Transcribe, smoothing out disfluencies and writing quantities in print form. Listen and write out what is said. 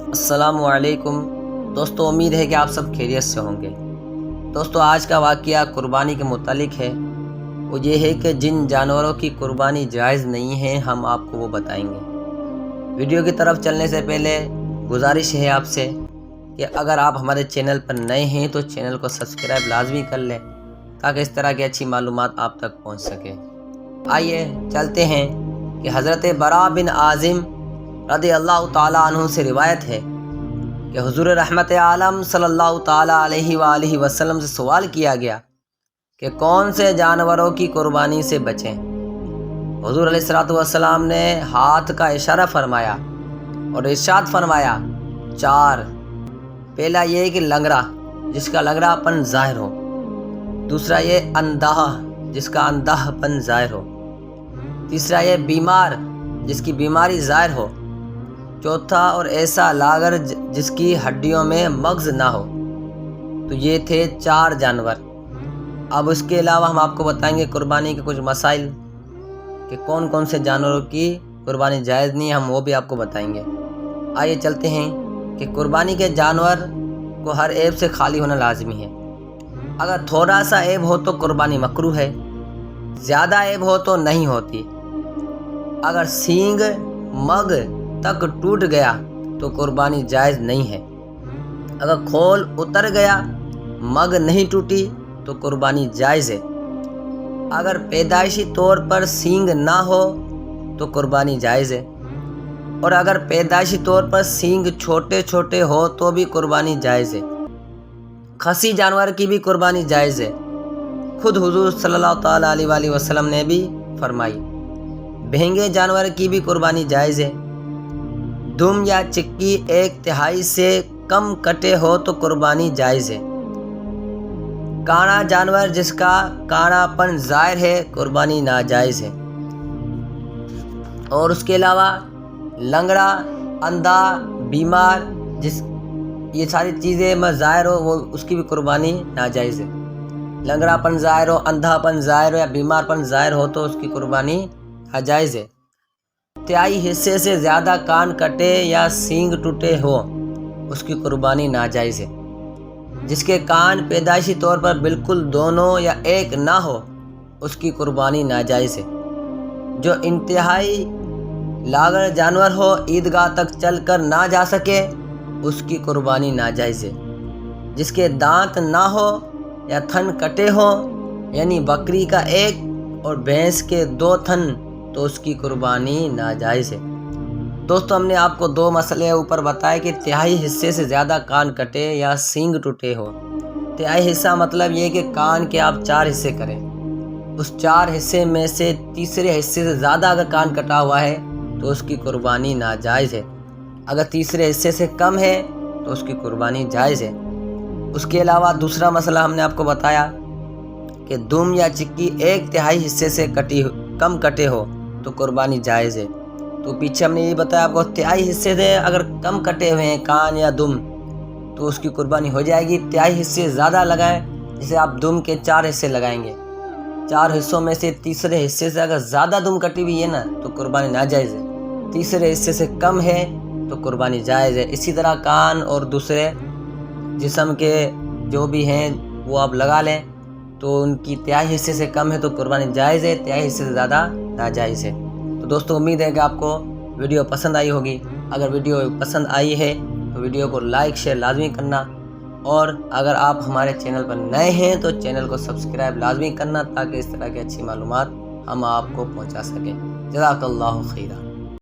السلام علیکم دوستو، امید ہے کہ آپ سب خیریت سے ہوں گے۔ دوستو، آج کا واقعہ قربانی کے متعلق ہے۔ وہ یہ ہے کہ جن جانوروں کی قربانی جائز نہیں ہے ہم آپ کو وہ بتائیں گے۔ ویڈیو کی طرف چلنے سے پہلے گزارش ہے آپ سے کہ اگر آپ ہمارے چینل پر نئے ہیں تو چینل کو سبسکرائب لازمی کر لیں تاکہ اس طرح کی اچھی معلومات آپ تک پہنچ سکے۔ آئیے چلتے ہیں کہ حضرت براء بن عازم رضی اللہ تعالیٰ عنہ سے روایت ہے کہ حضور رحمت عالم صلی اللہ تعالیٰ علیہ وآلہ وسلم سے سوال کیا گیا کہ کون سے جانوروں کی قربانی سے بچیں۔ حضور علیہ السلام نے ہاتھ کا اشارہ فرمایا اور ارشاد فرمایا 4۔ پہلا یہ کہ لنگڑا، جس کا لنگڑا پن ظاہر ہو۔ دوسرا یہ اندھا، جس کا اندھا پن ظاہر ہو۔ تیسرا یہ بیمار، جس کی بیماری ظاہر ہو۔ چوتھا اور ایسا لاغر جس کی ہڈیوں میں مغز نہ ہو۔ تو یہ تھے 4 جانور۔ اب اس کے علاوہ ہم آپ کو بتائیں گے قربانی کے کچھ مسائل کہ کون کون سے جانوروں کی قربانی جائز نہیں ہے، ہم وہ بھی آپ کو بتائیں گے۔ آئیے چلتے ہیں کہ قربانی کے جانور کو ہر عیب سے خالی ہونا لازمی ہے۔ اگر تھوڑا سا عیب ہو تو قربانی مکروہ ہے، زیادہ عیب ہو تو نہیں ہوتی۔ اگر سینگ مگ تک ٹوٹ گیا تو قربانی جائز نہیں ہے۔ اگر کھول اتر گیا مگ نہیں ٹوٹی تو قربانی جائز ہے۔ اگر پیدائشی طور پر سینگ نہ ہو تو قربانی جائز ہے، اور اگر پیدائشی طور پر سینگ چھوٹے چھوٹے ہو تو بھی قربانی جائز ہے۔ خصی جانور کی بھی قربانی جائز ہے، خود حضور صلی اللہ تعالیٰ علیہ وآلہ وسلم نے بھی فرمائی۔ بھینگے جانور کی بھی قربانی جائز ہے۔ دم یا چکی 1/3 سے کم کٹے ہو تو قربانی جائز ہے۔ کانا جانور جس کا کانا پن ظاہر ہے قربانی ناجائز ہے۔ اور اس کے علاوہ لنگڑا، اندھا، بیمار، یہ ساری چیزیں ظاہر ہو وہ اس کی بھی قربانی ناجائز ہے۔ لنگڑا پن ظاہر ہو، اندھا پن ظاہر ہو یا بیمار پن ظاہر ہو تو اس کی قربانی ناجائز ہے۔ تہائی حصے سے زیادہ کان کٹے یا سینگ ٹوٹے ہو اس کی قربانی ناجائز ہے۔ جس کے کان پیدائشی طور پر بالکل دونوں یا ایک نہ ہو اس کی قربانی ناجائز ہے۔ جو انتہائی لاغر جانور ہو، عیدگاہ تک چل کر نہ جا سکے اس کی قربانی ناجائز ہے۔ جس کے دانت نہ ہو یا تھن کٹے ہو، یعنی بکری کا 1 اور بھینس کے 2 تھن، تو اس کی قربانی ناجائز ہے۔ دوستو، ہم نے آپ کو 2 مسئلے اوپر بتائے کہ تہائی حصے سے زیادہ کان کٹے یا سینگ ٹوٹے ہو۔ تہائی حصہ مطلب یہ کہ کان کے آپ 4 حصے کریں، اس 4 حصے میں سے تیسرے حصے سے زیادہ اگر کان کٹا ہوا ہے تو اس کی قربانی ناجائز ہے۔ اگر تیسرے حصے سے کم ہے تو اس کی قربانی جائز ہے۔ اس کے علاوہ دوسرا مسئلہ ہم نے آپ کو بتایا کہ دم یا چکی 1/3 حصے سے کم کٹے ہو تو قربانی جائز ہے۔ تو پیچھے ہم نے یہ بتایا آپ کو 1/3 حصے سے اگر کم کٹے ہوئے ہیں کان یا دم تو اس کی قربانی ہو جائے گی۔ 1/3 حصے زیادہ لگائیں، جسے آپ دم کے 4 حصے لگائیں گے۔ 4 حصوں میں سے تیسرے حصے سے اگر زیادہ دم کٹی ہوئی ہے نا تو قربانی ناجائز ہے۔ تیسرے حصے سے کم ہے تو قربانی جائز ہے۔ اسی طرح کان اور دوسرے جسم کے جو بھی ہیں وہ آپ لگا لیں تو ان کی 1/3 حصے سے کم ہے تو قربانی جائز ہے، 1/3 حصے سے زیادہ ناجائز ہے۔ تو دوستو، امید ہے کہ آپ کو ویڈیو پسند آئی ہوگی۔ اگر ویڈیو پسند آئی ہے تو ویڈیو کو لائک شیئر لازمی کرنا، اور اگر آپ ہمارے چینل پر نئے ہیں تو چینل کو سبسکرائب لازمی کرنا تاکہ اس طرح کی اچھی معلومات ہم آپ کو پہنچا سکیں۔ جزاک اللہ خیرہ۔